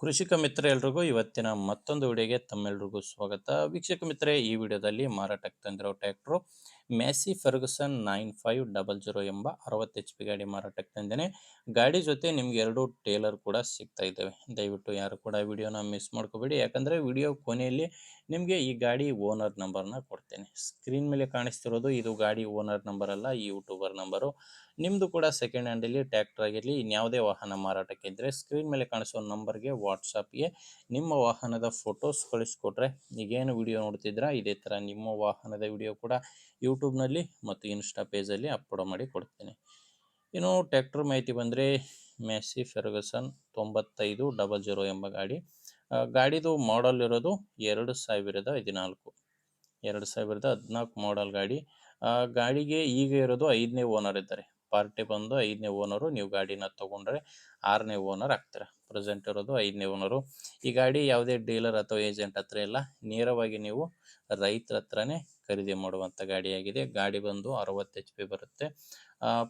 ಕೃಷಿಕ ಮಿತ್ರ ಎಲ್ರಿಗೂ ಇವತ್ತಿನ ಮತ್ತೊಂದು ವಿಡಿಯೋಗೆ ತಮ್ಮೆಲ್ರಿಗೂ ಸ್ವಾಗತ. ವೀಕ್ಷಕ ಮಿತ್ರರೇ, ಈ ವಿಡಿಯೋದಲ್ಲಿ ಮಾರಾಟಕ್ಕೆ ತಂದಿರೋ ಟ್ರ್ಯಾಕ್ಟರು ಮ್ಯಾಸಿ ಫರ್ಗುಸನ್ 9500 ಎಂಬ 60 ಎಚ್ ಪಿ ಗಾಡಿ ಮಾರಾಟಕ್ಕೆ ತಂದೇನೆ. ಗಾಡಿ ಜೊತೆ ನಿಮ್ಗೆ ಎರಡು ಟೇಲರ್ ಕೂಡ ಸಿಗ್ತಾ ಇದ್ದಾವೆ. ದಯವಿಟ್ಟು ಯಾರು ಕೂಡ ವಿಡಿಯೋನ ಮಿಸ್ ಮಾಡ್ಕೋಬೇಡಿ, ಯಾಕಂದರೆ ವಿಡಿಯೋ ಕೊನೆಯಲ್ಲಿ ನಿಮಗೆ ಈ ಗಾಡಿ ಓನರ್ ನಂಬರ್ನ ಕೊಡ್ತೇನೆ. ಸ್ಕ್ರೀನ್ ಮೇಲೆ ಕಾಣಿಸ್ತಿರೋದು ಇದು ಗಾಡಿ ಓನರ್ ನಂಬರ್ ಅಲ್ಲ, ಈ ಯೂಟ್ಯೂಬರ್ ನಂಬರು. ನಿಮ್ಮದು ಕೂಡ ಸೆಕೆಂಡ್ ಹ್ಯಾಂಡಲ್ಲಿ ಟ್ರ್ಯಾಕ್ಟರ್ ಆಗಿರಲಿ, ಇನ್ಯಾವುದೇ ವಾಹನ ಮಾರಾಟಕ್ಕೆ ಇದ್ದರೆ ಸ್ಕ್ರೀನ್ ಮೇಲೆ ಕಾಣಿಸೋ ನಂಬರ್ಗೆ ವಾಟ್ಸಪ್ಗೆ ನಿಮ್ಮ ವಾಹನದ ಫೋಟೋಸ್ ಕಳಿಸ್ಕೊಟ್ರೆ, ಈಗೇನು ವಿಡಿಯೋ ನೋಡ್ತಿದ್ರಾ ಇದೇ ಥರ ನಿಮ್ಮ ವಾಹನದ ವಿಡಿಯೋ ಕೂಡ ಯೂಟ್ಯೂಬ್ನಲ್ಲಿ ಮತ್ತು ಇನ್ಸ್ಟಾ ಪೇಜಲ್ಲಿ ಅಪ್ಲೋಡ್ ಮಾಡಿ ಕೊಡ್ತೇನೆ. ಇನ್ನು ಟ್ರ್ಯಾಕ್ಟರ್ ಮಾಹಿತಿ ಬಂದರೆ ಮ್ಯಾಸಿ ಫೆರ್ಗಸನ್ 9500 ಎಂಬ ಗಾಡಿ. ಗಾಡಿದು ಮಾಡಲ್ ಇರೋದು 2014 2014 ಮಾಡಲ್ ಗಾಡಿ. ಗಾಡಿಗೆ ಈಗ ಇರೋದು 5ನೇ ಓನರ್ ಇದ್ದಾರೆ. ಪಾರ್ಟಿ ಬಂದು 5ನೇ ಓನರು. ನೀವು ಗಾಡಿನ ತೊಗೊಂಡ್ರೆ 6ನೇ ಓನರ್ ಆಗ್ತಾರೆ. ಪ್ರೆಸೆಂಟ್ ಇರೋದು 5ನೇ ಓನರು. ಈ ಗಾಡಿ ಯಾವುದೇ ಡೀಲರ್ ಅಥವಾ ಏಜೆಂಟ್ ಹತ್ರ ಇಲ್ಲ, ನೇರವಾಗಿ ನೀವು ರೈತರ ಹತ್ರನೇ ಖರೀದಿ ಮಾಡುವಂಥ ಗಾಡಿಯಾಗಿದೆ. ಗಾಡಿ ಬಂದು 60 ಎಚ್ ಪಿ ಬರುತ್ತೆ.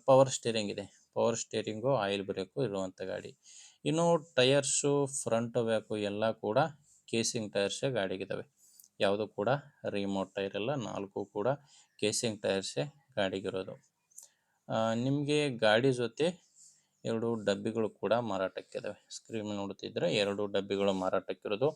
ಪವರ್ ಸ್ಟೇರಿಂಗ್ ಇದೆ. ಪವರ್ ಸ್ಟೇರಿಂಗು, ಆಯಿಲ್ ಬ್ರೇಕು ಇರುವಂಥ ಗಾಡಿ. ಇನ್ನು ಟಯರ್ಸು, ಫ್ರಂಟ್ ಬ್ಯಾಕು ಎಲ್ಲ ಕೂಡ ಕೇಸಿಂಗ್ ಟೈರ್ಸೇ ಗಾಡಿಗಿದ್ದಾವೆ. ಯಾವುದು ಕೂಡ ರಿಮೋಟ್ ಟೈರ್ ಎಲ್ಲ, 4 ಕೂಡ ಕೇಸಿಂಗ್ ಟೈರ್ಸೇ ಗಾಡಿಗಿರೋದು. ನಿಮಗೆ ಗಾಡಿ ಜೊತೆ ಎರಡು ಡಬ್ಬಿಗಳು ಕೂಡ ಮಾರಾಟಕ್ಕಿದ್ದಾವೆ. ಸ್ಕ್ರೀನ್ ನೋಡ್ತಿದ್ರೆ ಎರಡು ಡಬ್ಬಿಗಳು ಮಾರಾಟಕ್ಕಿರೋದು.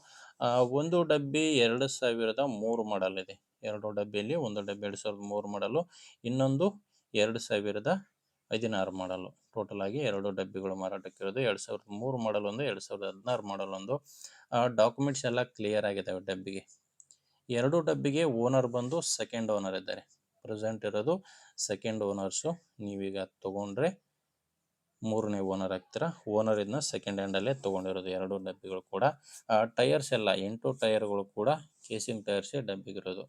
ಒಂದು ಡಬ್ಬಿ 2003 ಮಾಡಲ್ ಇದೆ. ಎರಡು ಡಬ್ಬಿಯಲ್ಲಿ ಒಂದು ಡಬ್ಬಿ 2003 ಮಾಡಲು, ಇನ್ನೊಂದು 2016 ಮಾಡಲು. ಟೋಟಲ್ ಆಗಿ ಎರಡು ಡಬ್ಬಿಗಳು ಮಾರಾಟಕ್ಕಿರೋದು. 2003 ಮಾಡಲ್ ಒಂದು, 2016 ಮಾಡಲ್ ಒಂದು. ಡಾಕ್ಯುಮೆಂಟ್ಸ್ ಎಲ್ಲ ಕ್ಲಿಯರ್ ಆಗಿದ್ದಾವೆ ಡಬ್ಬಿಗೆ. ಎರಡು ಡಬ್ಬಿಗೆ ಓನರ್ ಬಂದು ಸೆಕೆಂಡ್ ಓನರ್ ಇದ್ದಾರೆ. ಪ್ರೆಸೆಂಟ್ ಇರೋದು ಸೆಕೆಂಡ್ ಓನರ್ಸು. ನೀವೀಗ ತೊಗೊಂಡ್ರೆ 3ನೇ ಓನರ್ ಆಗ್ತೀರಾ. ಓನರ್ ಇದನ್ನ ಸೆಕೆಂಡ್ ಹ್ಯಾಂಡಲ್ಲೇ ತೊಗೊಂಡಿರೋದು ಎರಡು ಡಬ್ಬಿಗಳು ಕೂಡ. ಟೈರ್ಸ್ ಎಲ್ಲ 8 ಟೈರ್ಗಳು ಕೂಡ ಕೇಸಿಂಗ್ ಟೈರ್ಸೇ ಡಬ್ಬಿಗಿರೋದು.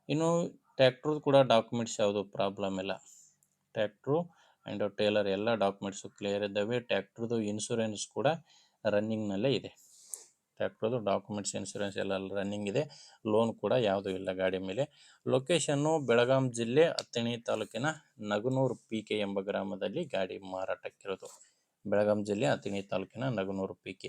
ಇನ್ನು ಟ್ರ್ಯಾಕ್ಟ್ರದ್ದು ಕೂಡ ಡಾಕ್ಯುಮೆಂಟ್ಸ್ ಯಾವುದು ಪ್ರಾಬ್ಲಮ್ ಇಲ್ಲ. ಟ್ರ್ಯಾಕ್ಟ್ರು ಆ್ಯಂಡ್ ಟೇಲರ್ ಎಲ್ಲ ಡಾಕ್ಯುಮೆಂಟ್ಸು ಕ್ಲಿಯರ್ ಇದ್ದಾವೆ. ಟ್ರ್ಯಾಕ್ಟ್ರದ್ದು ಇನ್ಶೂರೆನ್ಸ್ ಕೂಡ ರನ್ನಿಂಗ್ನಲ್ಲೇ ಇದೆ. ಟ್ರ್ಯಾಕ್ಟ್ರದ್ದು ಡಾಕ್ಯುಮೆಂಟ್ಸ್, ಇನ್ಶೂರೆನ್ಸ್ ಎಲ್ಲ ರನ್ನಿಂಗ್ ಇದೆ. ಲೋನ್ ಕೂಡ ಯಾವುದೂ ಇಲ್ಲ ಗಾಡಿ ಮೇಲೆ. ಲೊಕೇಶನ್ನು ಬೆಳಗಾಂ ಜಿಲ್ಲೆ ಅಥಣಿ ತಾಲೂಕಿನ ನಗನೂರು PK ಎಂಬ ಗ್ರಾಮದಲ್ಲಿ ಗಾಡಿ ಮಾರಾಟಕ್ಕಿರೋದು. ಬೆಳಗಾಂ ಜಿಲ್ಲೆ ಅಥಣಿ ತಾಲೂಕಿನ ನಗನೂರು PK.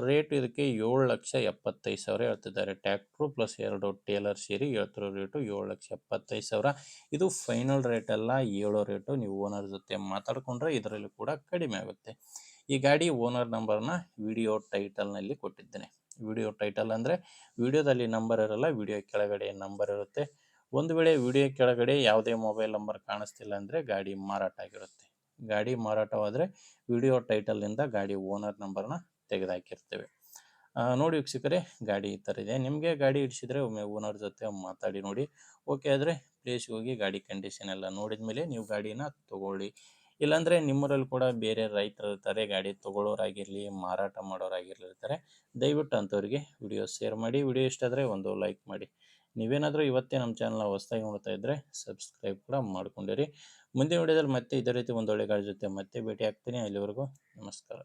ರೇಟ್ ಇದಕ್ಕೆ 7,75,000 ಹೇಳ್ತಿದ್ದಾರೆ. ಟ್ರ್ಯಾಕ್ಟ್ರು ಪ್ಲಸ್ ಎರಡು ಟೇಲರ್ ಸೇರಿ ಹೇಳ್ತಿರೋ ರೇಟು 7,75,000. ಇದು ಫೈನಲ್ ರೇಟ್ ಅಲ್ಲ, ಹೇಳೋ ರೇಟು. ನೀವು ಓನರ್ ಜೊತೆ ಮಾತಾಡಿಕೊಂಡ್ರೆ ಇದರಲ್ಲಿ ಕೂಡ ಕಡಿಮೆ ಆಗುತ್ತೆ. ಈ ಗಾಡಿ ಓನರ್ ನಂಬರ್ನ ವಿಡಿಯೋ ಟೈಟಲ್ನಲ್ಲಿ ಕೊಟ್ಟಿದ್ದೇನೆ. ವಿಡಿಯೋ ಟೈಟಲ್ ಅಂದರೆ ವಿಡಿಯೋದಲ್ಲಿ ನಂಬರ್ ಇರಲ್ಲ, ವಿಡಿಯೋ ಕೆಳಗಡೆ ನಂಬರ್ ಇರುತ್ತೆ. ಒಂದು ವೇಳೆ ವಿಡಿಯೋ ಕೆಳಗಡೆ ಯಾವುದೇ ಮೊಬೈಲ್ ನಂಬರ್ ಕಾಣಿಸ್ತಿಲ್ಲ ಅಂದರೆ ಗಾಡಿ ಮಾರಾಟ ಆಗಿರುತ್ತೆ. ಗಾಡಿ ಮಾರಾಟವಾದರೆ ವಿಡಿಯೋ ಟೈಟಲ್ನಿಂದ ಗಾಡಿ ಓನರ್ ನಂಬರ್ನ ತೆಗೆದುಹಾಕಿರ್ತೇವೆ. ನೋಡಿ ವೀಕ್ಷಕರೇ, ಗಾಡಿ ಈ ಥರ ಇದೆ. ನಿಮಗೆ ಗಾಡಿ ಹಿಡಿಸಿದರೆ ಒಮ್ಮೆ ಓನರ್ ಜೊತೆ ಮಾತಾಡಿ ನೋಡಿ. ಓಕೆ ಆದರೆ ಪ್ಲೇಸ್ಗೆ ಹೋಗಿ ಗಾಡಿ ಕಂಡೀಷನ್ ಎಲ್ಲ ನೋಡಿದ ಮೇಲೆ ನೀವು ಗಾಡಿನ ತೊಗೊಳ್ಳಿ. ಇಲ್ಲಾಂದರೆ ನಿಮ್ಮರಲ್ಲಿ ಕೂಡ ಬೇರೆ ರೈತರು ಇರ್ತಾರೆ, ಗಾಡಿ ತೊಗೊಳ್ಳೋರಾಗಿರಲಿ ಮಾರಾಟ ಮಾಡೋರಾಗಿರ್ತಾರೆ. ದಯವಿಟ್ಟು ಅಂಥವ್ರಿಗೆ ವಿಡಿಯೋ ಶೇರ್ ಮಾಡಿ. ವಿಡಿಯೋ ಇಷ್ಟ ಆದರೆ ಒಂದು ಲೈಕ್ ಮಾಡಿ. ನೀವೇನಾದರೂ ಇವತ್ತೇ ನಮ್ಮ ಚಾನಲ್ನ ಹೊಸದಾಗಿ ನೋಡ್ತಾ ಇದ್ದರೆ ಸಬ್ಸ್ಕ್ರೈಬ್ ಕೂಡ ಮಾಡ್ಕೊಂಡಿರಿ. ಮುಂದಿನ ವಿಡಿಯೋದಲ್ಲಿ ಮತ್ತೆ ಇದೇ ರೀತಿ ಒಂದೊಳ್ಳೆ ಗಾಡಿ ಜೊತೆ ಮತ್ತೆ ಭೇಟಿ ಆಗ್ತೀನಿ. ಅಲ್ಲಿವರೆಗೂ ನಮಸ್ಕಾರ.